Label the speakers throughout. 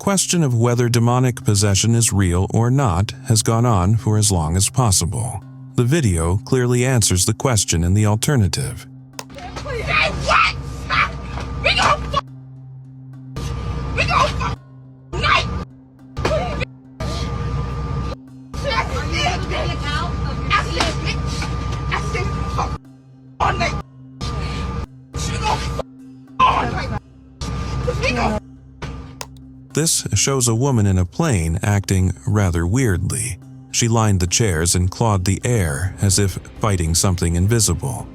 Speaker 1: question of whether demonic possession is real or not has gone on for as long as possible. The video clearly answers the question in the alternative. This shows a woman in a plane acting rather weirdly. She lined the chairs and clawed the air as if fighting something invisible.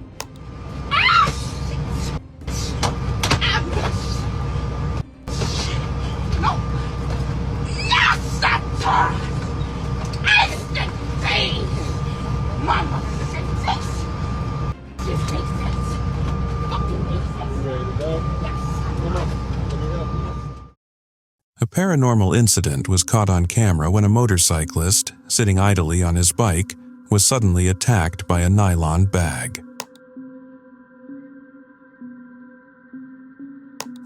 Speaker 1: A paranormal incident was caught on camera when a motorcyclist, sitting idly on his bike, was suddenly attacked by a nylon bag.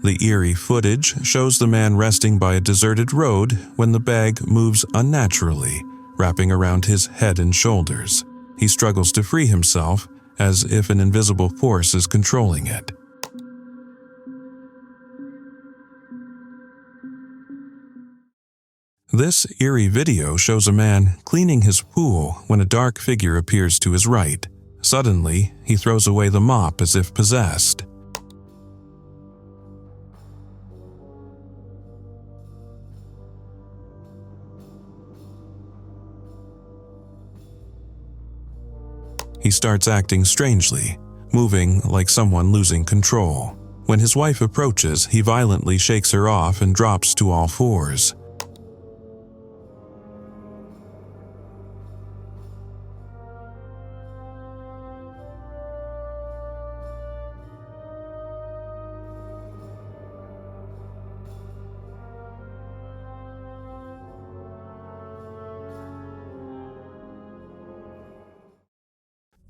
Speaker 1: The eerie footage shows the man resting by a deserted road when the bag moves unnaturally, wrapping around his head and shoulders. He struggles to free himself, as if an invisible force is controlling it. This eerie video shows a man cleaning his pool when a dark figure appears to his right. Suddenly, he throws away the mop as if possessed. He starts acting strangely, moving like someone losing control. When his wife approaches, he violently shakes her off and drops to all fours.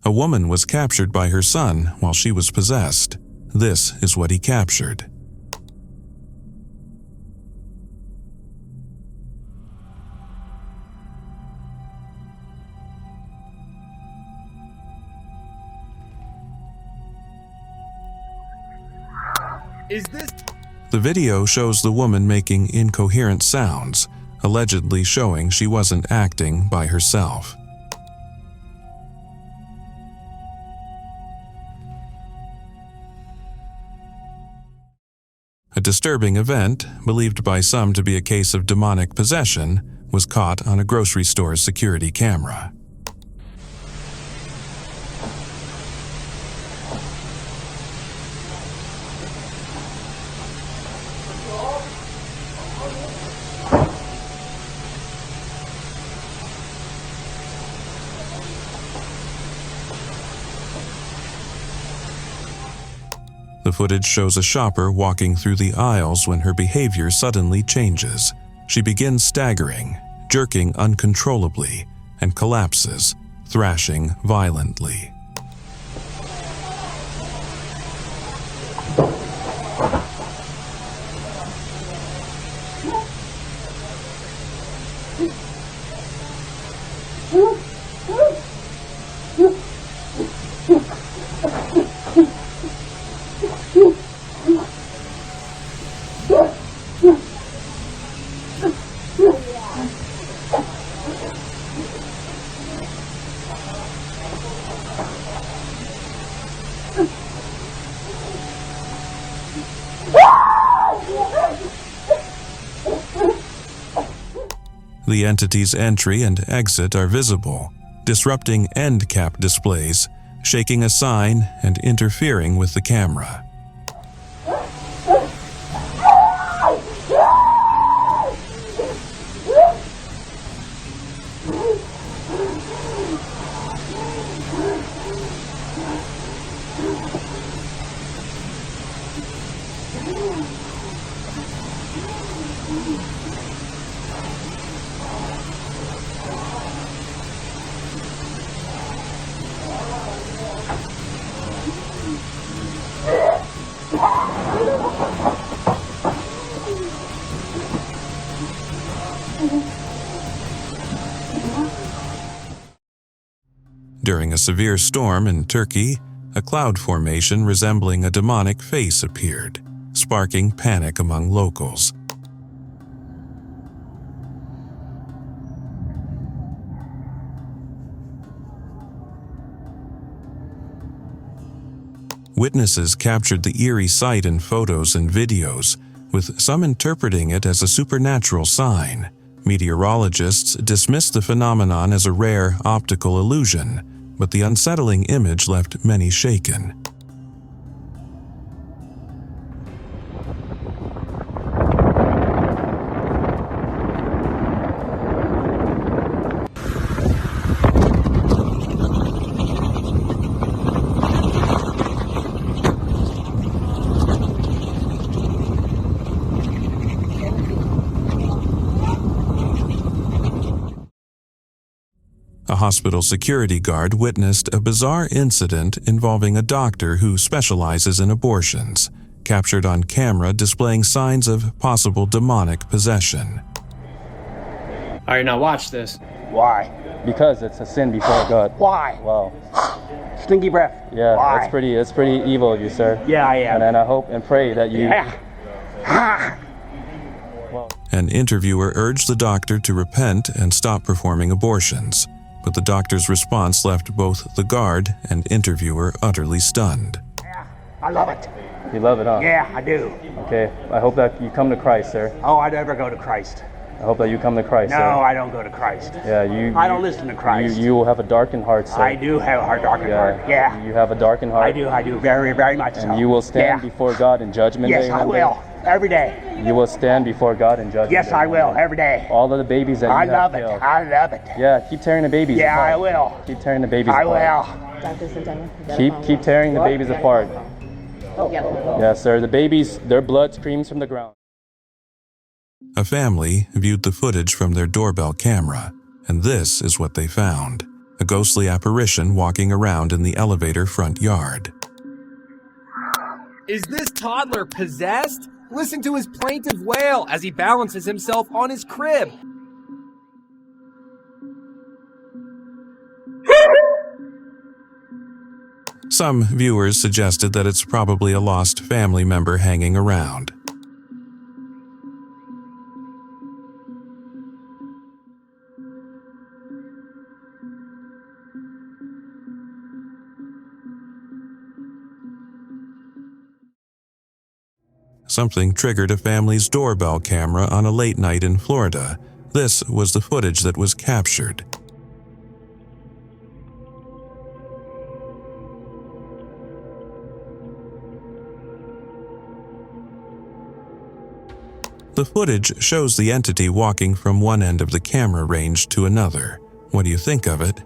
Speaker 1: A woman was captured by her son while she was possessed. This is what he captured. The video shows the woman making incoherent sounds, allegedly showing she wasn't acting by herself. A disturbing event, believed by some to be a case of demonic possession, was caught on a grocery store's security camera. The footage shows a shopper walking through the aisles when her behavior suddenly changes. She begins staggering, jerking uncontrollably, and collapses, thrashing violently. The entity's entry and exit are visible, disrupting end cap displays, shaking a sign, and interfering with the camera. During a severe storm in Turkey, a cloud formation resembling a demonic face appeared, sparking panic among locals. Witnesses captured the eerie sight in photos and videos, with some interpreting it as a supernatural sign. Meteorologists dismissed the phenomenon as a rare optical illusion, but the unsettling image left many shaken. A hospital security guard witnessed a bizarre incident involving a doctor who specializes in abortions, captured on camera displaying signs of possible demonic possession.
Speaker 2: All right, now watch this.
Speaker 3: Why?
Speaker 4: Because it's a sin before God.
Speaker 3: Why?
Speaker 4: Wow.
Speaker 3: Stinky breath.
Speaker 4: Yeah,
Speaker 3: Why?
Speaker 4: that's pretty evil of you, sir.
Speaker 3: Yeah, I am.
Speaker 4: And I hope and pray that you...
Speaker 3: Yeah.
Speaker 1: An interviewer urged the doctor to repent and stop performing abortions, but the doctor's response left both the guard and interviewer utterly stunned.
Speaker 3: Yeah, I love it.
Speaker 4: You love it, huh?
Speaker 3: Yeah, I do.
Speaker 4: Okay, I hope that you come to Christ, sir.
Speaker 3: Oh, I never go to Christ.
Speaker 4: I hope that you come to Christ,
Speaker 3: No,
Speaker 4: sir.
Speaker 3: I don't go to Christ.
Speaker 4: Yeah,
Speaker 3: I don't listen to Christ.
Speaker 4: You will have a darkened heart, sir.
Speaker 3: I do have a darkened heart. Yeah.
Speaker 4: You have a darkened heart.
Speaker 3: I do, very, very much so.
Speaker 4: And you will stand before God in judgment day.
Speaker 3: Yes, I will. Every day.
Speaker 4: You will stand before God in judgment day.
Speaker 3: Yes, I will. Every day.
Speaker 4: All of the babies that you have
Speaker 3: love it.
Speaker 4: killed.
Speaker 3: I love it.
Speaker 4: Yeah, keep tearing the babies apart.
Speaker 3: Yeah, I will.
Speaker 4: Keep tearing the babies
Speaker 3: I
Speaker 4: apart.
Speaker 3: will.
Speaker 4: Keep tearing the babies apart.
Speaker 5: Oh, yeah.
Speaker 4: Yes, sir. The babies, their blood screams from the ground.
Speaker 1: A family viewed the footage from their doorbell camera, and this is what they found: a ghostly apparition walking around in the elevator front yard.
Speaker 2: Is this toddler possessed? Listen to his plaintive wail as he balances himself on his crib.
Speaker 1: Some viewers suggested that it's probably a lost family member hanging around. Something triggered a family's doorbell camera on a late night in Florida. This was the footage that was captured. The footage shows the entity walking from one end of the camera range to another. What do you think of it?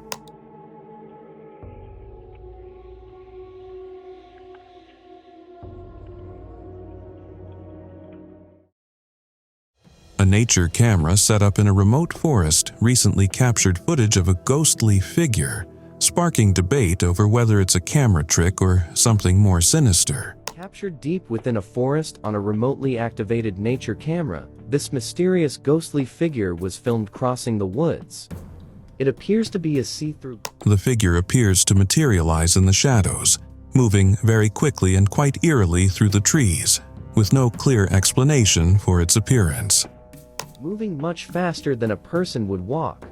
Speaker 1: A nature camera set up in a remote forest recently captured footage of a ghostly figure, sparking debate over whether it's a camera trick or something more sinister.
Speaker 6: Captured deep within a forest on a remotely activated nature camera, this mysterious ghostly figure was filmed crossing the woods. It appears to be a see-through.
Speaker 1: The figure appears to materialize in the shadows, moving very quickly and quite eerily through the trees, with no clear explanation for its appearance.
Speaker 6: Moving much faster than a person would walk,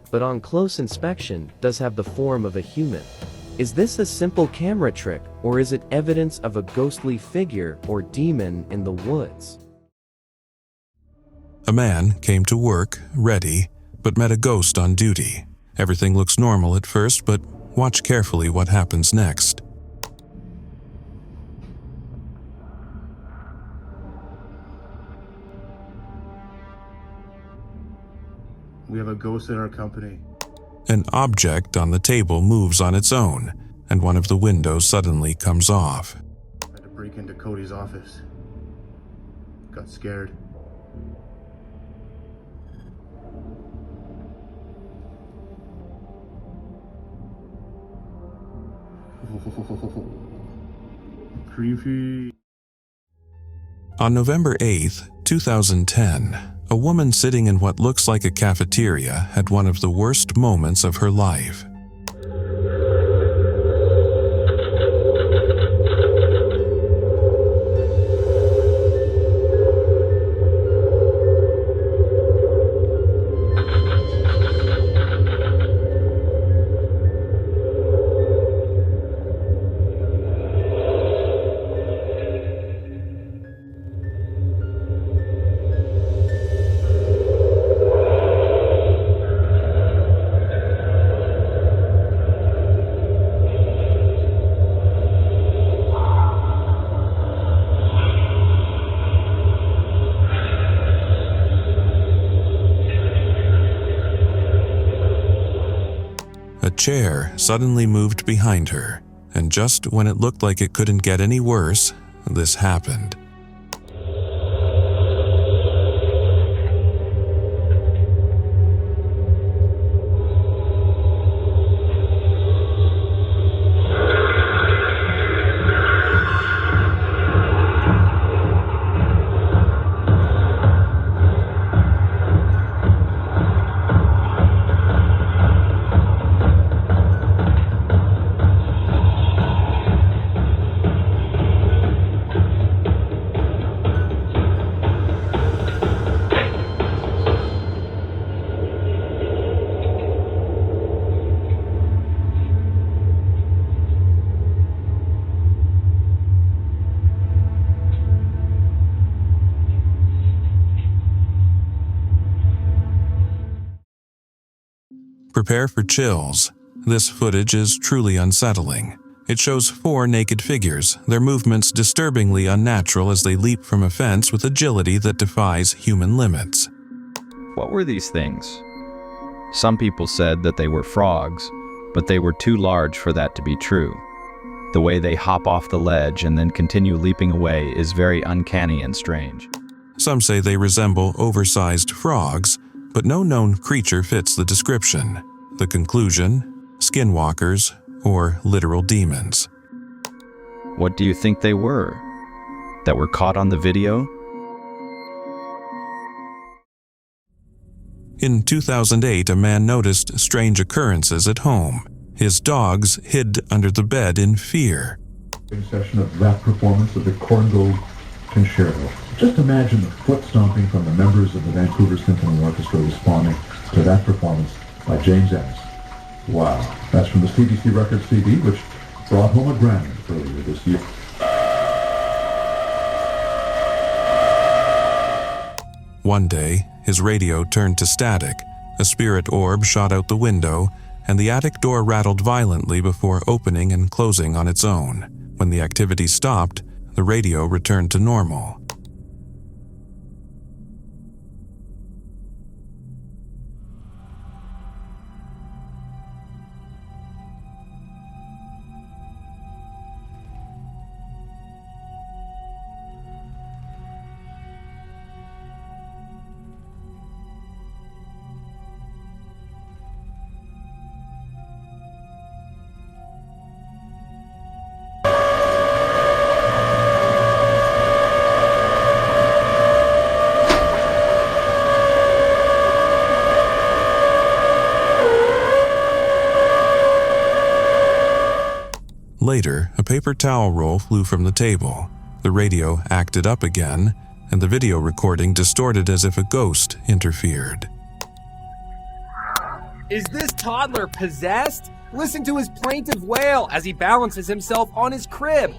Speaker 6: but on close inspection does have the form of a human. Is this a simple camera trick, or is it evidence of a ghostly figure or demon in the woods?
Speaker 1: A man came to work, ready, but met a ghost on duty. Everything looks normal at first, but watch carefully what happens next.
Speaker 7: We have a ghost in our company.
Speaker 1: An object on the table moves on its own, and one of the windows suddenly comes off.
Speaker 7: I had to break into Cody's office. Got scared. Creepy.
Speaker 1: On November 8, 2010, A woman sitting in what looks like a cafeteria had one of the worst moments of her life. A chair suddenly moved behind her, and just when it looked like it couldn't get any worse, this happened. Prepare for chills. This footage is truly unsettling. It shows 4 naked figures, their movements disturbingly unnatural as they leap from a fence with agility that defies human limits.
Speaker 5: What were these things? Some people said that they were frogs, but they were too large for that to be true. The way they hop off the ledge and then continue leaping away is very uncanny and strange.
Speaker 1: Some say they resemble oversized frogs, but no known creature fits the description. The conclusion: skinwalkers or literal demons.
Speaker 5: What do you think they were? That were caught on the video?
Speaker 1: In 2008, a man noticed strange occurrences at home. His dogs hid under the bed in fear.
Speaker 8: Session of that performance of the Corngold Concerto. Just imagine the foot stomping from the members of the Vancouver Symphony Orchestra responding to that performance by James Ennis. Wow, that's from the CBC Records CD, which brought home a Grammy earlier this year.
Speaker 1: One day, his radio turned to static. A spirit orb shot out the window, and the attic door rattled violently before opening and closing on its own. When the activity stopped, the radio returned to normal. Later, a paper towel roll flew from the table. The radio acted up again, and the video recording distorted as if a ghost interfered.
Speaker 2: Is this toddler possessed? Listen to his plaintive wail as he balances himself on his crib.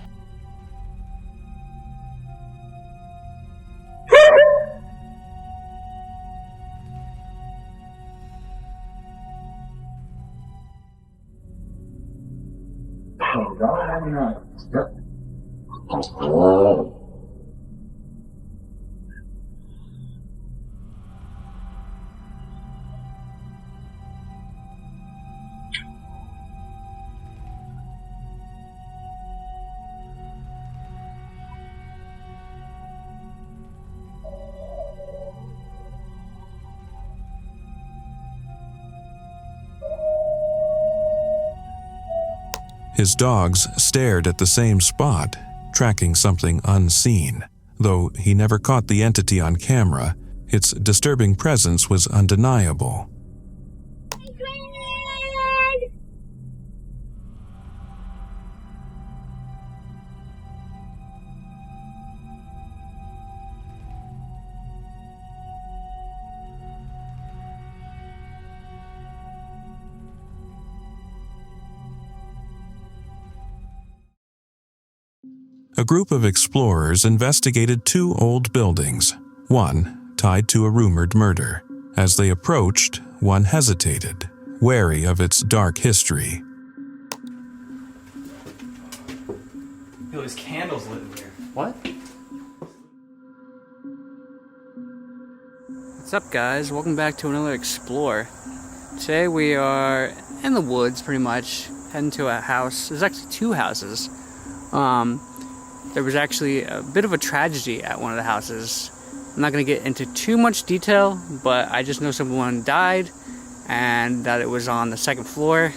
Speaker 1: His dogs stared at the same spot, tracking something unseen. Though he never caught the entity on camera, Its disturbing presence was undeniable. A group of explorers investigated two old buildings, one tied to a rumored murder. As they approached, one hesitated, wary of its dark history.
Speaker 9: Yo, there's candles lit in here.
Speaker 2: What? What's up, guys? Welcome back to another Explore. Today we are in the woods, pretty much, heading to a house. There's actually two houses. There was actually a bit of a tragedy at one of the houses. I'm not going to get into too much detail, but I just know someone died and that it was on the second floor.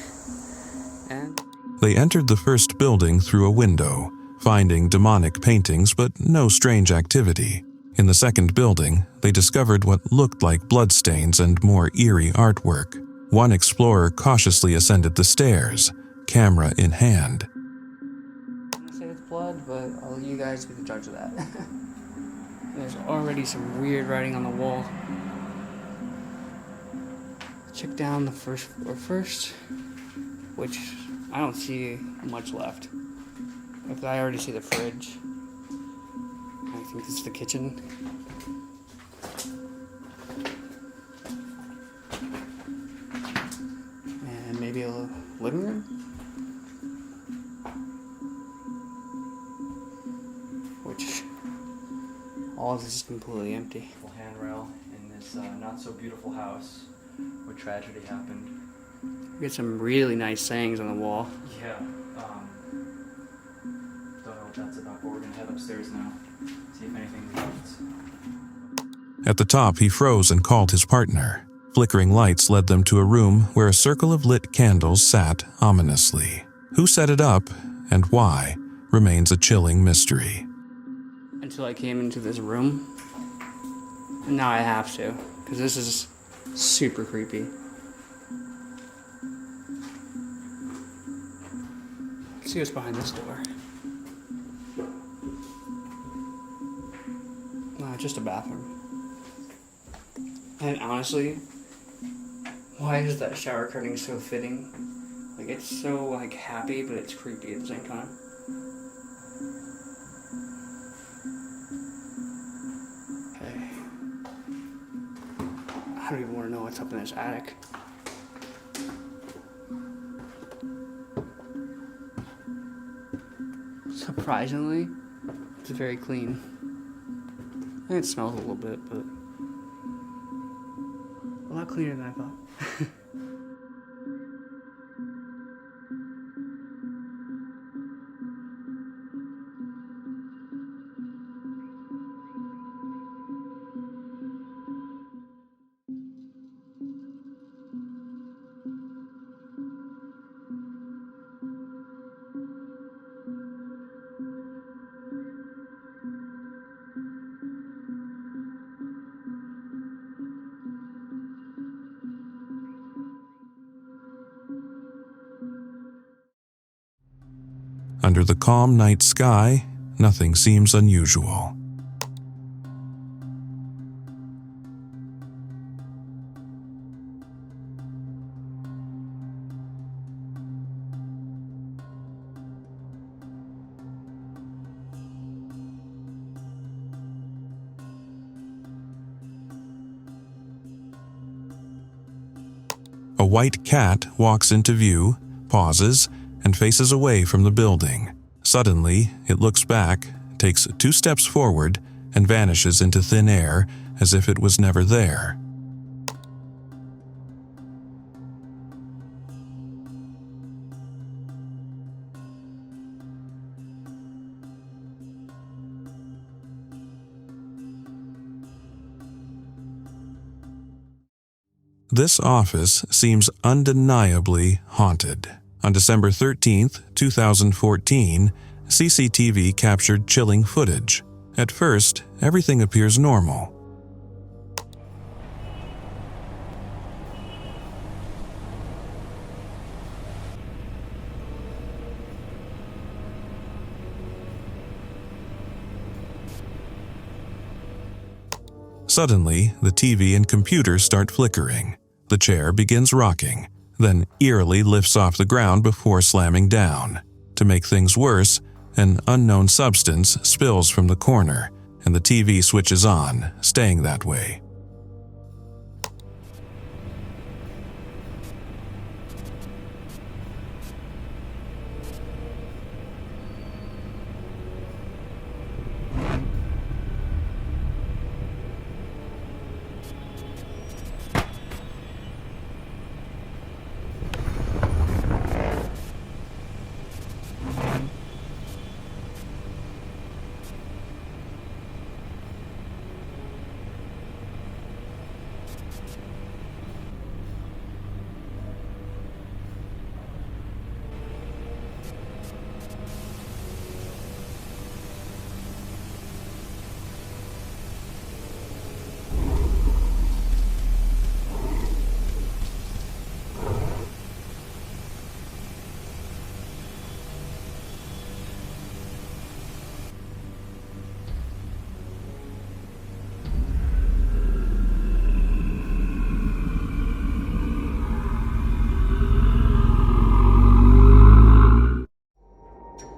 Speaker 2: And
Speaker 1: They entered the first building through a window, finding demonic paintings but no strange activity. In the second building, they discovered what looked like bloodstains and more eerie artwork. One explorer cautiously ascended the stairs, camera in hand.
Speaker 2: blood, but I'll let you guys be the judge of that. There's already some weird writing on the wall. Check down the first floor first, which I don't see much left. But I already see the fridge. I think this is the kitchen. And maybe a living room? Which all of this is completely empty.
Speaker 9: Handrail in this not so beautiful house where tragedy happened.
Speaker 2: We get some really nice sayings on the wall.
Speaker 9: Yeah, don't know what that's about, but we're gonna head upstairs now. See if anything happens.
Speaker 1: At the top, he froze and called his partner. Flickering lights led them to a room where a circle of lit candles sat ominously. Who set it up and why remains a chilling mystery.
Speaker 2: Until I came into this room. And now I have to, because this is super creepy. Let's see what's behind this door. No, just a bathroom. And honestly, why is that shower curtain so fitting? Like, it's so, like, happy, but it's creepy at the same time. Okay. I don't even want to know what's up in this attic. Surprisingly, it's very clean. I think it smells a little bit, but a lot cleaner than I thought.
Speaker 1: Under the calm night sky, nothing seems unusual. A white cat walks into view, pauses, and faces away from the building. Suddenly, it looks back, takes 2 steps forward, and vanishes into thin air as if it was never there. This office seems undeniably haunted. On December 13, 2014, CCTV captured chilling footage. At first, everything appears normal. Suddenly, the TV and computer start flickering. The chair begins rocking, then eerily lifts off the ground before slamming down. To make things worse, an unknown substance spills from the corner, and the TV switches on, staying that way.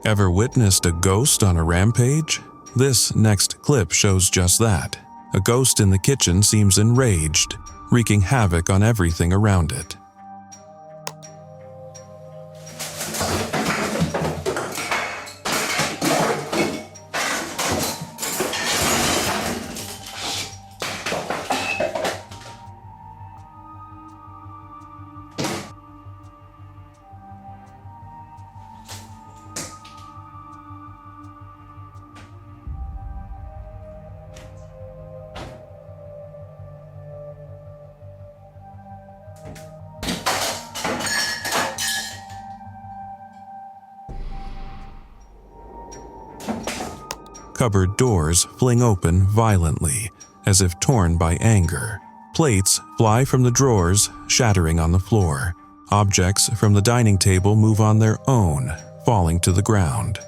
Speaker 1: Ever witnessed a ghost on a rampage? This next clip shows just that. A ghost in the kitchen seems enraged, wreaking havoc on everything around it. Cupboard doors fling open violently, as if torn by anger. Plates fly from the drawers, shattering on the floor. Objects from the dining table move on their own, falling to the ground.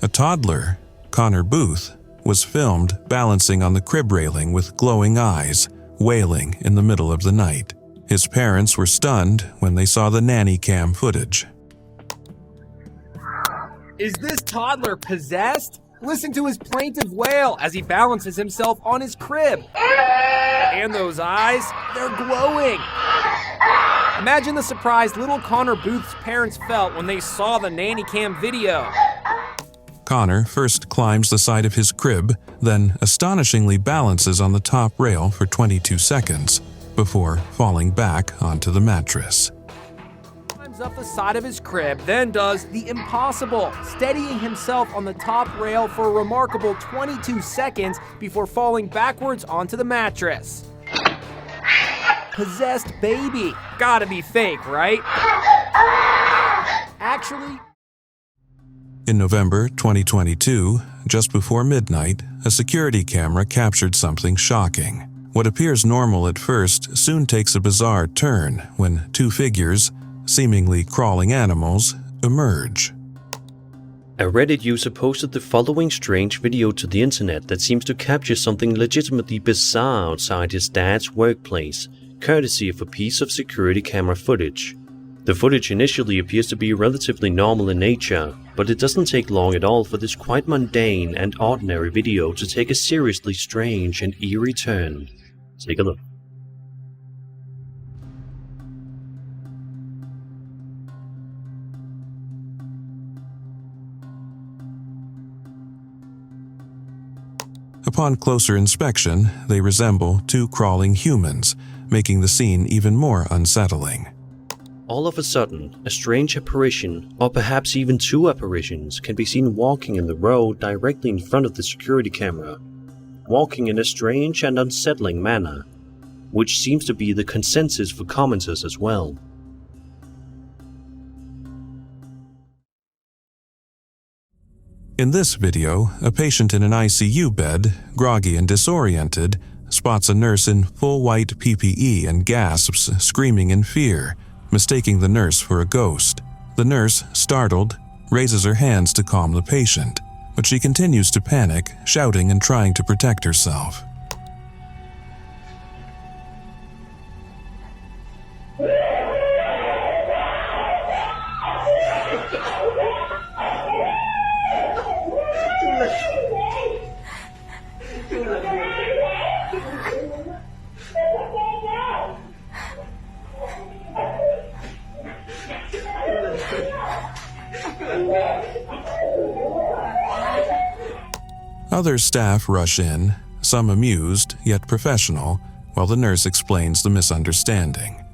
Speaker 1: A toddler, Connor Booth, was filmed balancing on the crib railing with glowing eyes, wailing in the middle of the night. His parents were stunned when they saw the nanny cam footage.
Speaker 10: Is this toddler possessed? Listen to his plaintive wail as he balances himself on his crib. And those eyes, they're glowing. Imagine the surprise little Connor Booth's parents felt when they saw the nanny cam video.
Speaker 1: Connor first climbs the side of his crib, then astonishingly balances on the top rail for 22 seconds, before falling back onto the mattress.
Speaker 10: Climbs up the side of his crib, then does the impossible, steadying himself on the top rail for a remarkable 22 seconds before falling backwards onto the mattress. Possessed baby. Gotta be fake, right? Actually,
Speaker 1: in November 2022, just before midnight, a security camera captured something shocking. What appears normal at first soon takes a bizarre turn when two figures, seemingly crawling animals, emerge.
Speaker 11: A Reddit user posted the following strange video to the internet that seems to capture something legitimately bizarre outside his dad's workplace, courtesy of a piece of security camera footage. The footage initially appears to be relatively normal in nature, but it doesn't take long at all for this quite mundane and ordinary video to take a seriously strange and eerie turn. Take a look.
Speaker 1: Upon closer inspection, they resemble two crawling humans, making the scene even more unsettling.
Speaker 11: All of a sudden, a strange apparition, or perhaps even two apparitions, can be seen walking in the road directly in front of the security camera, walking in a strange and unsettling manner, which seems to be the consensus for commenters as well.
Speaker 1: In this video, a patient in an ICU bed, groggy and disoriented, spots a nurse in full white PPE and gasps, screaming in fear, mistaking the nurse for a ghost. The nurse, startled, raises her hands to calm the patient, but she continues to panic, shouting and trying to protect herself. Other staff rush in, some amused yet professional, while the nurse explains the misunderstanding.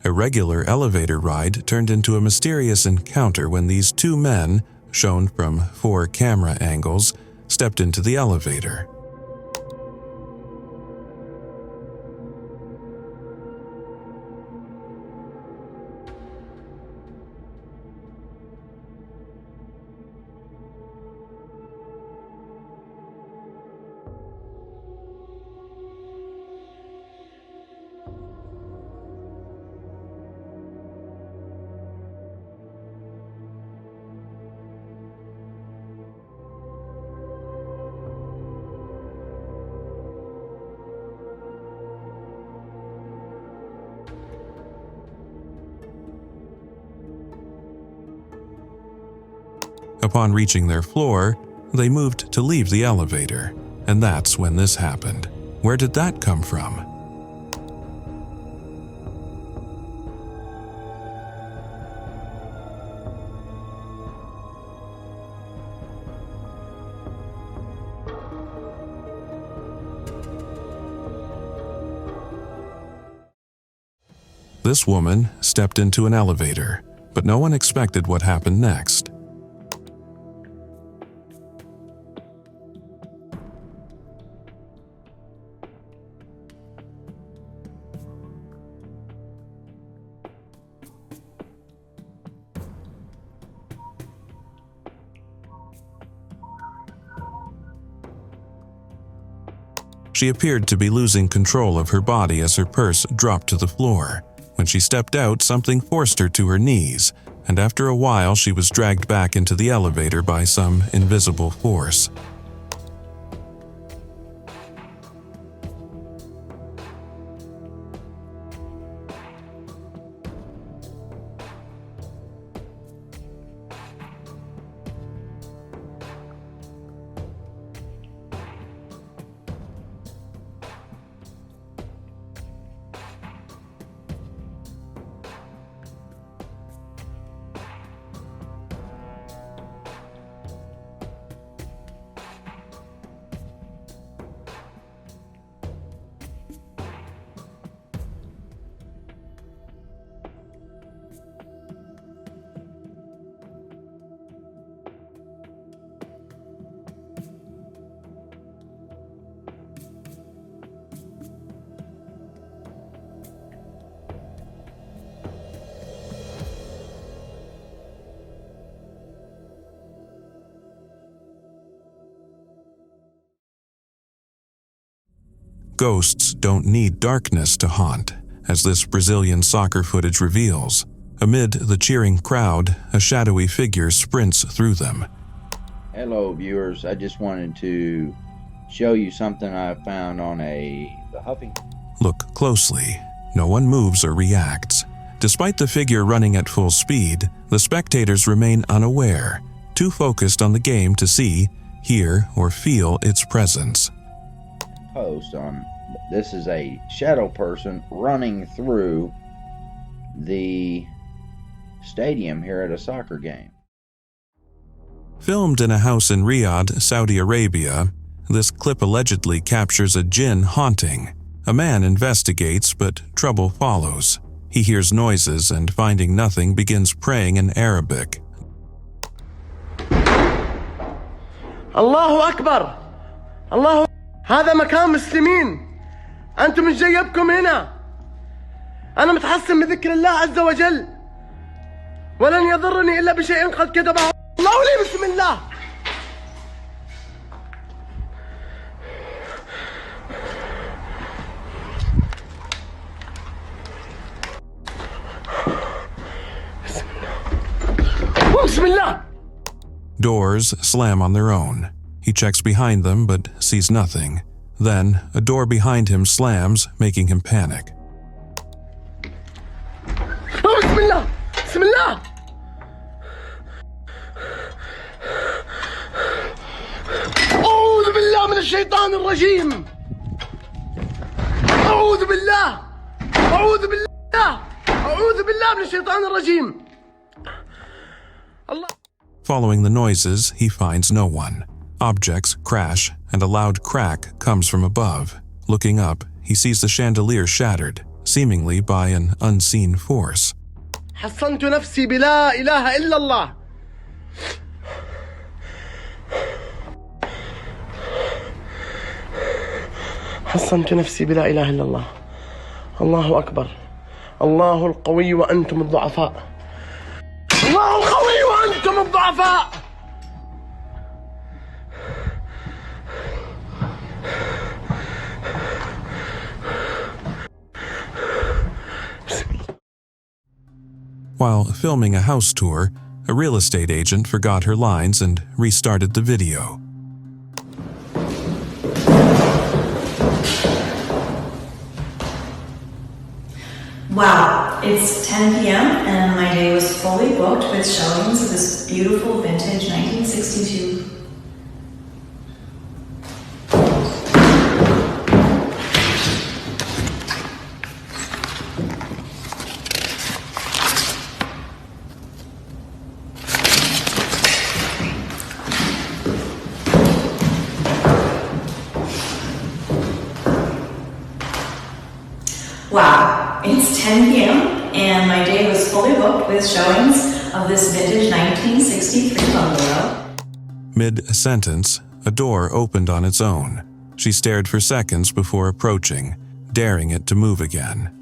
Speaker 1: A regular elevator ride turned into a mysterious encounter when these two men, shown from 4 camera angles, stepped into the elevator. Upon reaching their floor, they moved to leave the elevator, and that's when this happened. Where did that come from? This woman stepped into an elevator, but no one expected what happened next. She appeared to be losing control of her body as her purse dropped to the floor. When she stepped out, something forced her to her knees, and after a while she was dragged back into the elevator by some invisible force. Ghosts don't need darkness to haunt, as this Brazilian soccer footage reveals. Amid the cheering crowd, a shadowy figure sprints through them.
Speaker 12: Hello viewers, I just wanted to show you something I found on the Huffington.
Speaker 1: Look closely. No one moves or reacts. Despite the figure running at full speed, the spectators remain unaware, too focused on the game to see, hear, or feel its presence.
Speaker 12: Post on this is a shadow person running through the stadium here at a soccer game.
Speaker 1: Filmed in a house in Riyadh, Saudi Arabia, this clip allegedly captures a jinn haunting. A man investigates, but trouble follows. He hears noises and, finding nothing, begins praying in Arabic.
Speaker 13: Allahu Akbar! الله هذا مكان مسلمين أنتم مش جايبكم هنا أنا متحصن بذكر الله عز وجل ولن يضرني إلا بشيء قد كتبه الله لي بسم الله بسم الله
Speaker 1: Doors slam on their own. He checks behind them but sees nothing. Then, a door behind him slams, making him panic.
Speaker 13: بسم الله بسم الله أعوذ بالله من الشيطان الرجيم أعوذ بالله أعوذ بالله أعوذ بالله من الشيطان الرجيم الله.
Speaker 1: Following the noises, he finds no one. Objects crash, and a loud crack comes from above. Looking up, he sees the chandelier shattered, seemingly by an unseen force.
Speaker 13: حصنت نفسي بلا إله إلا الله حصنت نفسي بلا إله إلا الله الله أكبر الله القوي وأنتم الضعفاء الله القوي وأنتم الضعفاء
Speaker 1: While filming a house tour, a real estate agent forgot her lines and restarted the video.
Speaker 14: Wow, it's 10 p.m. and my day was fully booked with showings of this beautiful vintage 1962. Wow, it's 10 p.m. and my day was fully booked with showings of this vintage 1963 bungalow.
Speaker 1: Mid-sentence, a door opened on its own. She stared for seconds before approaching, daring it to move again.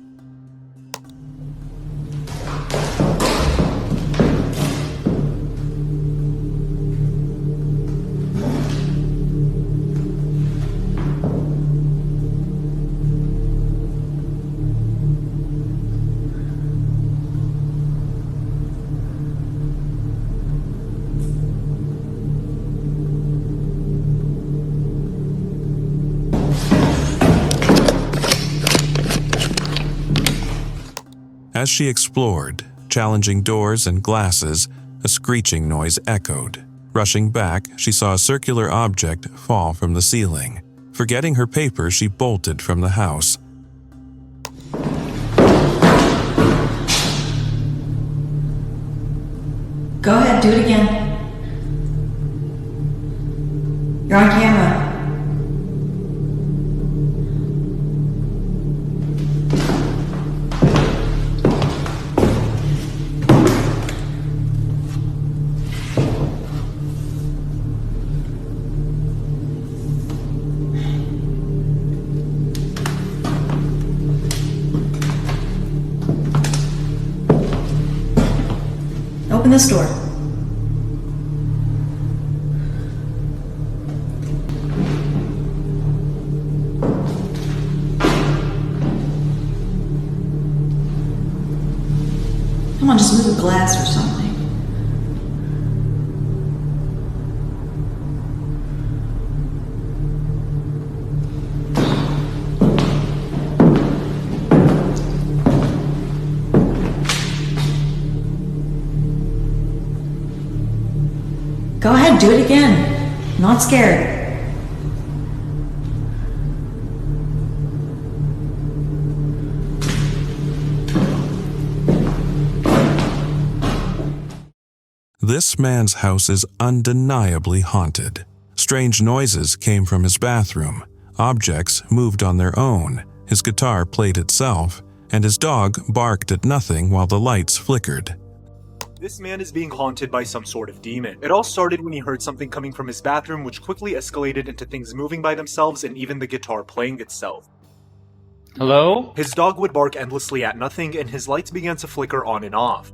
Speaker 1: As she explored, challenging doors and glasses, a screeching noise echoed. Rushing back, she saw a circular object fall from the ceiling. Forgetting her paper, she bolted from the house.
Speaker 14: Go ahead, do it again. You're on camera. Open this door. Come on, just move a glass or something. Go ahead, do it again. I'm not scared.
Speaker 1: This man's house is undeniably haunted. Strange noises came from his bathroom. Objects moved on their own. His guitar played itself, and his dog barked at nothing while the lights flickered.
Speaker 15: This man is being haunted by some sort of demon. It all started when he heard something coming from his bathroom, which quickly escalated into things moving by themselves and even the guitar playing itself.
Speaker 10: Hello?
Speaker 15: His dog would bark endlessly at nothing, and his lights began to flicker on and off.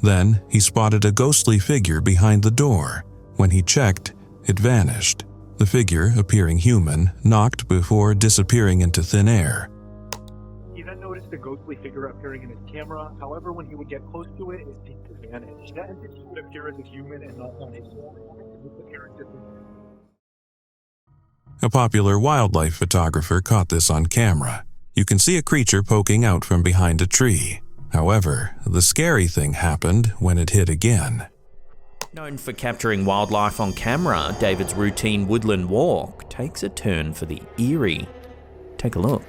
Speaker 1: Then he spotted a ghostly figure behind the door. When he checked, it vanished. The figure, appearing human, knocked before disappearing into thin air.
Speaker 15: He then noticed a ghostly figure appearing in his camera. However, when he would get close to it, it seemed to vanish. That entity would appear as a human and not on a form. Its appearance is
Speaker 1: A popular wildlife photographer caught this on camera. You can see a creature poking out from behind a tree. However, the scary thing happened when it hit again.
Speaker 16: Known for capturing wildlife on camera, David's routine woodland walk takes a turn for the eerie. Take a look.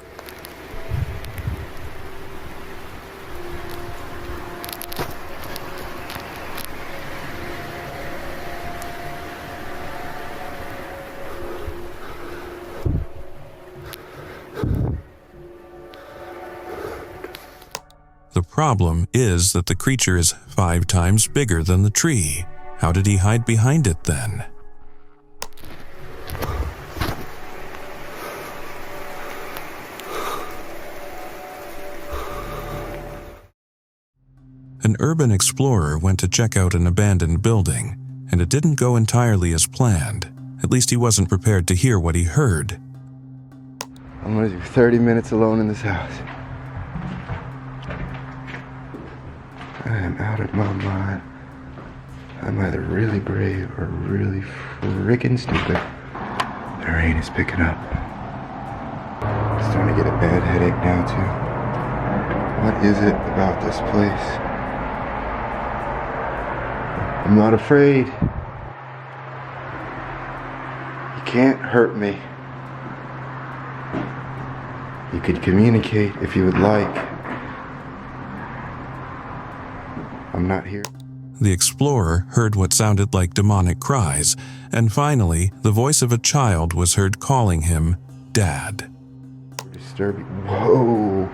Speaker 1: The problem is that the creature is 5 times bigger than the tree. How did he hide behind it then? An urban explorer went to check out an abandoned building, and it didn't go entirely as planned. At least he wasn't prepared to hear what he heard.
Speaker 17: I'm gonna do 30 minutes alone in this house. I am out of my mind. I'm either really brave or really freaking stupid. The rain is picking up. I'm starting to get a bad headache now too. What is it about this place? I'm not afraid. You can't hurt me. You could communicate if you would like. I'm not here.
Speaker 1: The explorer heard what sounded like demonic cries, and finally, the voice of a child was heard calling him Dad.
Speaker 17: Disturbing. Whoa.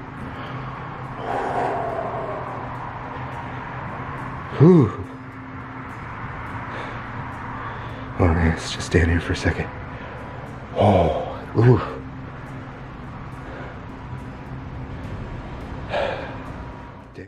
Speaker 17: Whew. Oh man, let's just stand here for a second. Oh, ooh.